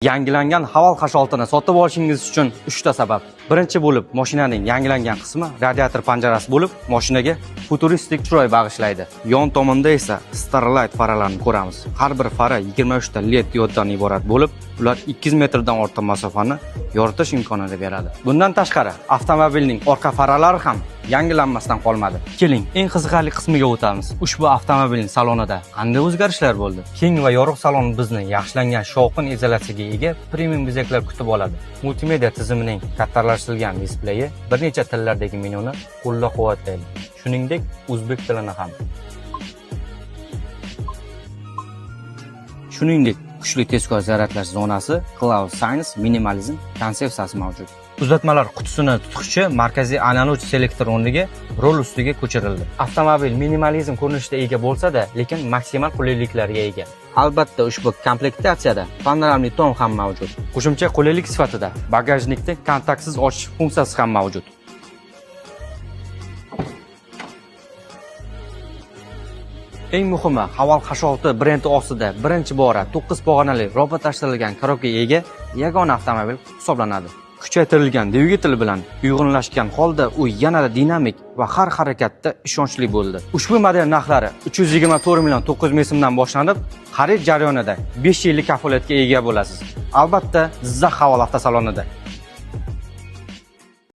Yangilangan Haval H6 ni sotib olishingiz uchun 3 ta sabab. Birinchi bo'lib, mashinaning yangilangan qismi radiator panjarasi bo'lib, mashinaga futuristik chiroy bag'ishlaydi. Yon tomonda esa Starlight faralarni ko'ramiz. Har bir fara 23 ta LED dioddan iborat bo'lib, ular 200 metrdan ortiq masofani yoritish imkonini beradi. Bundan tashqari, avtomobilning orqa faralari ham yangilanmasdan qolmadi. Keling, eng qiziqarli qismiga o'tamiz. Ushbu avtomobilning salonida qanday o'zgarishlar bo'ldi? Keng va yorug' salon bizni yaxshilangan shovqin izolyatsiyaga ega premium bezaklar kutib oladi. Multimedia tizimining kattalashtirilgan displeyi bir necha tillardagi menyuni qo'llab-quvvatlaydi. Shuningdek, o'zbek tilini ham. Shuningdek, kuchli tezkor zaryadlash zonasi, Cloud Science Minimalism konsepsiyasi mavjud. Uzatmalar qutisini tutqichi markaziy aylanuvchi selektor o'rniga rol ustiga ko'chirildi. Avtomobil minimalizm ko'rinishida ega bo'lsa-da, lekin maksimal qulayliklarga ega. Albatta, ushbu komplektatsiyada panoramli tom ham mavjud. Qo'shimcha qulaylik sifatida bagajnikni kontaktsiz ochish funksiyasi ham mavjud. Eng muhimi, Haval H6 brendi ostida birinchi bora 9 pog'onali robotlashtirilgan korobkaga ega yagona avtomobil hisoblanadi. Kuchaytirilgan dvigatel bilan uyg'unlashgan holda u yanada dinamik va har harakatda ishonchli bo'ldi. Ushbu model narxlari 324 million 900 ming so'mdan boshlanib, xarid jarayonida 5 yillik kafolatga ega bo'lasiz. Albatta, Jizzax Haval avtosalonida.